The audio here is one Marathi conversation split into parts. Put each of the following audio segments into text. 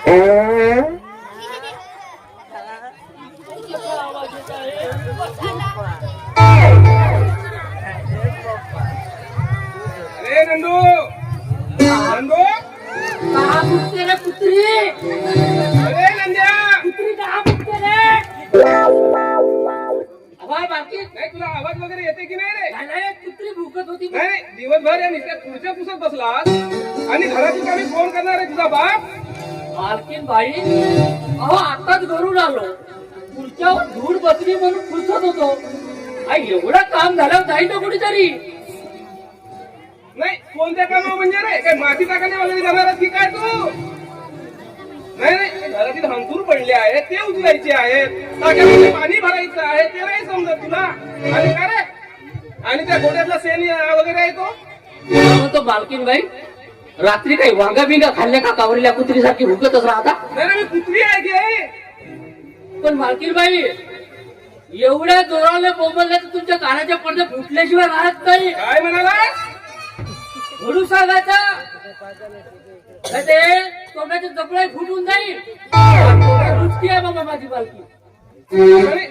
अरे नंदू नंदू कहा पूछते रे पुत्री? अरे नंद्या पुत्री कहा पूछते रे? आवाज बाकी नाही तुला आवाज वगैरे येते की नाही रे? नाही, पुत्री भूकत होती. नाही दिवसभर या नुसत्या खुर्च्या पुसत बसलास आणि घरातील कामी फोन करणार आहे तुझा बाप? मालकीन बाई अहो आताच घरून आलो. पुढच्यावर धूळ बसली म्हणून पुसत होतो. एवढं काम झालं जाईल ना कुठेतरी. नाही कोणत्या कामा म्हणजे रे काय माती टाकायला वगैरे जाणार आहेस की काय तू? नाही नाही घरातील हंतूर पडले आहेत ते उचलायचे आहेत, टाक्यामध्ये पाणी भरायचं आहे ते नाही समजत तुला. आणि काय रे आणि त्या गोट्यातला सेन वगैरे आहे तो म्हणतो मालकीन बाई रात्री काही वांगा बिंगा खाल्ल्या का कावरील्या कुत्रीसारखी भुकतच राहता? नाही रे, मी कुत्री आहे की. पण मालकीन बाई एवढ्या जोराने बोंबलल्या तर तुमच्या कानाच्या पडदे फुटल्याशिवाय राहत नाही. काय म्हणाला? म्हणून सांगायचं नाही ते तोंडाचे जबडे फुटून जाईल. रुचकी आहे बाबा माझी मालकी. नाही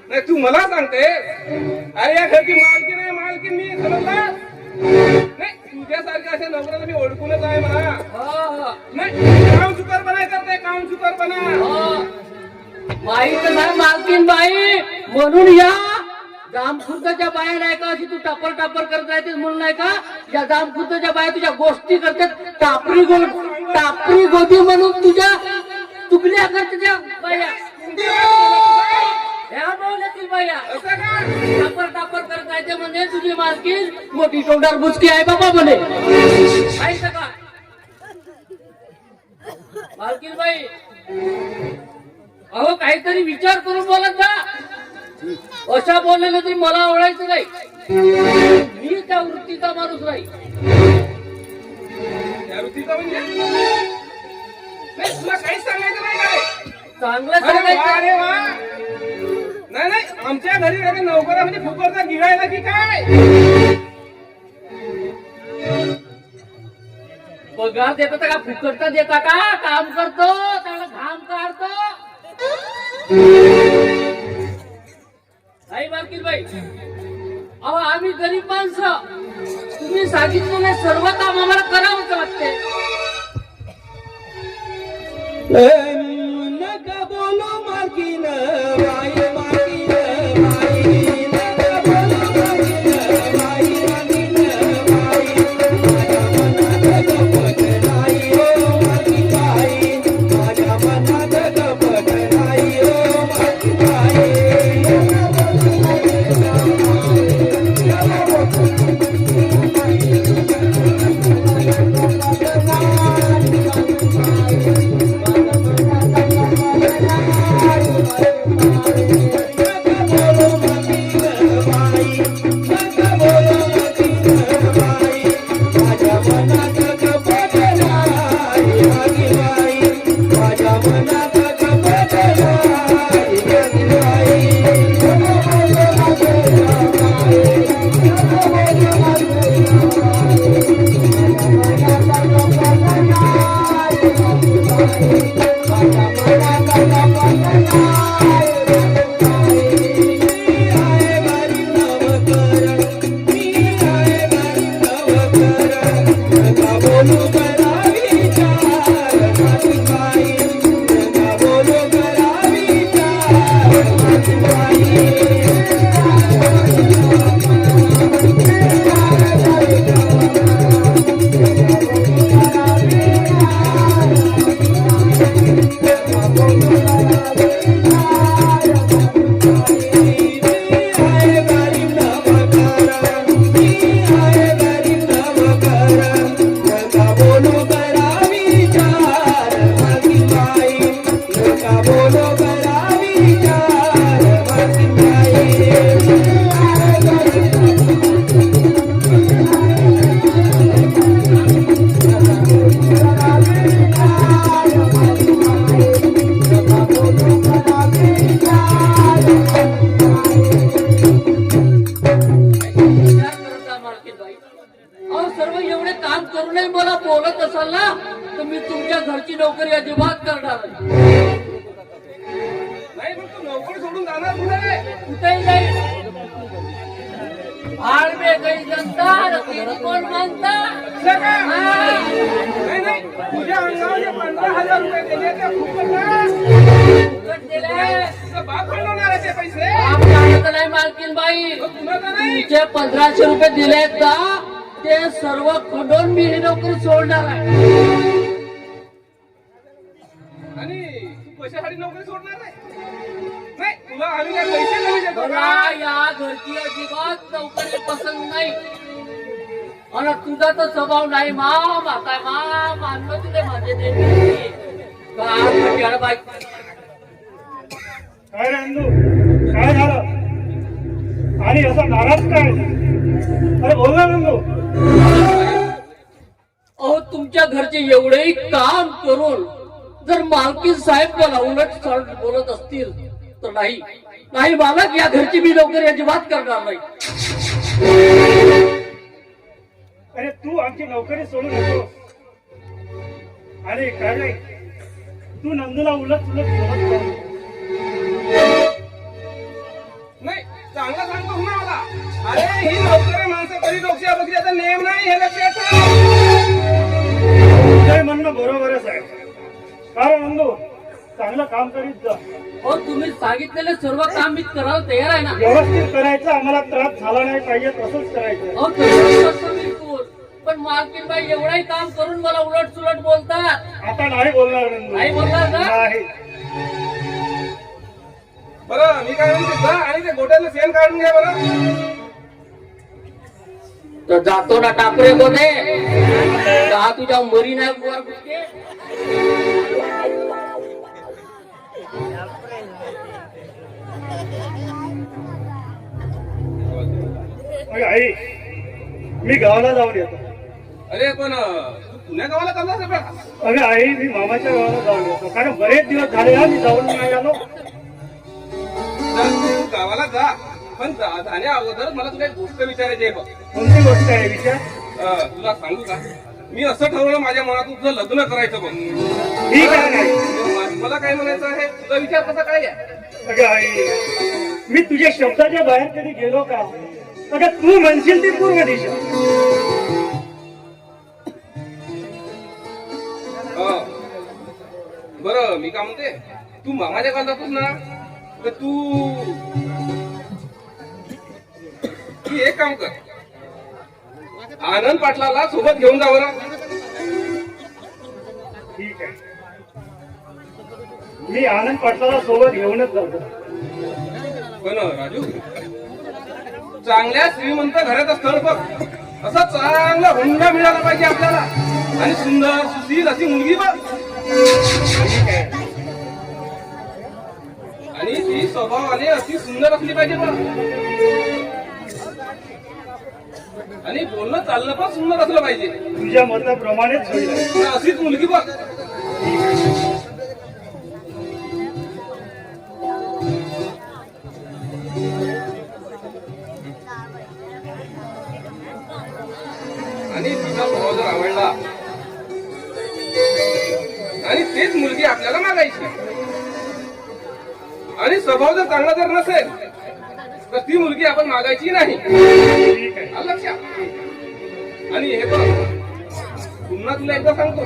नाही, तू मला सांगते अरे या घरची मालकी नाही मालकी मी समजला नाही. तुझ्यासारख्या अशा नवऱ्याला मी ओळखूनच आहे म्हणा. नाही काम चुकारपणा करते काम चुकारपणा. माहीत नाही मालकीन बाई म्हणून या जामखुर्दच्या बाया नाही का अशी तू टापर टापर करत राहतेस म्हणून नाही का या जामखुर्दच्या बाया तुझ्या गोष्टी करतात. टापरी गोदी म्हणून तुझ्या चुकल्या करतात त्या बाया. ह्या बोलतील बाया असं का? टापर टापर करत राहते म्हणजे तुझी मालकी मोठी तोंडार बुचकी आहे बाबा म्हणे. ऐकतं का मालकीन बाई? अहो काहीतरी विचार करून बोलत जा. अशा बोललेलं तरी मला आवडायचं नाही. मी त्या वृत्तीचा माणूस नाही. या वृत्तीचा म्हणजे नाही तुला काहीच सांगायचं नाही का रे? चांगलं अरे वा, सांगायचं. अरे वा. नाही नाही आमच्या घरी अरे नोकरा म्हणजे फुकटचा गिळायला की काय? पगार देता का फुकटचा देता का? काम करतो त्याला घाम काढतो. नाही मालकीन बाई अहो आम्ही गरीब माणसं. तुम्ही सांगितलेले सर्व काम आम्हाला करावंच वाटते. नका बोलो मालकीन बाई मालकीन बाई नका बोलो मालकीन बाई मालकीन बाई माझ्या मनात गपत नाही ओ मालकीन बाई माझ्या मनात गपत नाही ओ मालकीन बाई. सर्व एवढे काम करूनही मला बोलत असाल ना तर मी तुमच्या घरची नोकरी अजिबात करणार नाही. नाही मग तू नोकरी सोडून जाणार कुठे? कुठेही नाही. भाड में काही जनता तेरी कोण मानता. असं का? नाही नाही तुझ्या अंगावर जे 15,000 रुपये दिले ते फुकट ना? फुकट दिले. तुझा बाप घालवणार आहे ते पैसे? बाप जाणत नाही मालकीन बाई. मग कुणाचं नाही? तुझे 1500 रुपये दिलेत का ते सर्व खंडून मी ही नोकरी सोडणार आहे. आणि तू पैशासाठी नोकरी सोडणार नाही? नाही तुला आम्ही काय पैसे कमी देतो मला का? या घरची अजिबात नोकरी पसंत नाही. आणि तुझा तर स्वभाव नाही काय मानलं तुझे माझे ते बाई. काय रे अंदू, काय झालं आणि असं नाराज काय? अरे बोल ना नंदू. अहो तुमच्या घरचे एवढेही काम करून जर मालकीन साहेब मला उलट सलट बोलत असतील तर नाही नाही मालक या घरची मी नोकरी अजिबात करणार नाही. अरे तू आमची नोकरी सोडू नको. अरे काय नाही, तू नंदूला उलट सुलट बोलत जा. नाही चांगला सांगतो ना मला. अरे ही नोकरी माणसं कधी डोक्या बघण्याचा नियम नाही हे लक्षात ठेव. तुझं म्हणणं बरोबरच आहे. कारण नंदू चांगलं काम करीत जा. अहो तुम्ही सांगितलेले सर्व काम मी करायला तयार आहे ना. व्यवस्थित करायचं, आम्हाला त्रास झाला नाही पाहिजे तसंच करायचं. अहो तसंच करतो बिलकुल. पण मालकीन बाई एवढंही काम करून मला उलट सुलट बोलतात. आता नाही बोलणार नंदू. नाही बोलणार ना? नाही. बरं मी काय म्हणते जा आणि ते गोट्याचं शेण काढून घ्या बरं. तर जातो ना टाकरे कोणे का तुझ्या मरी नाही बुवा कुठे. अरे आई, मी गावाला जाऊन येतो. अरे पण तू पुण्या गावाला चाललास रे बा? अरे आई, मी मामाच्या गावाला जाऊन येतो. कारण बरेच दिवस झाले ना मी जाऊन नाही आलो. तर तू गावाला जा पण जाण्या अगोदर मला तुला एक गोष्ट विचारायची आहे बघ. कोणती गोष्ट आहे विचार? तुला सांगू का मी असं ठरवलं माझ्या मनातून तुझं लग्न करायचं बघ. ठीक आहे नाही. मला काय म्हणायचं आहे तुझा विचार कसा काय आहे? अगं आई, मी तुझ्या शब्दाच्या बाहेर कधी गेलो का? अगं तू म्हणशील ती पूर्व दिशा. बरं मी काय म्हणते तू मामाच्या गावात जातोस ना तर तू एक काम कर आनंद पाटलाला सोबत घेऊन जा बरं. ठीक आहे, मी आनंद पाटलाला सोबत घेऊनच जातो. पण राजू चांगल्या श्रीमंत घराचं स्थळ बघ. असा चांगला हुंडा मिळाला पाहिजे आपल्याला आणि सुंदर सुशील अशी मुलगी बघ. ठीक आहे. आणि ती स्वभावाने अति सुंदर असली पाहिजे बघ. आणि बोलणं चालणं पण सुंदर असलं पाहिजे. तुझ्या मताप्रमाणेच होईल. अशीच मुलगी बघ. आणि तिचा स्वभाव जर आवडला आणि तेच मुलगी आपल्याला मागायची आणि स्वभाव जर चांगला जर नसेल तर ती मुलगी आपण मागायची नाही. ठीक आहे. आलं लक्षात? आणि हे बघ पुन्हा तुला एकदा सांगतो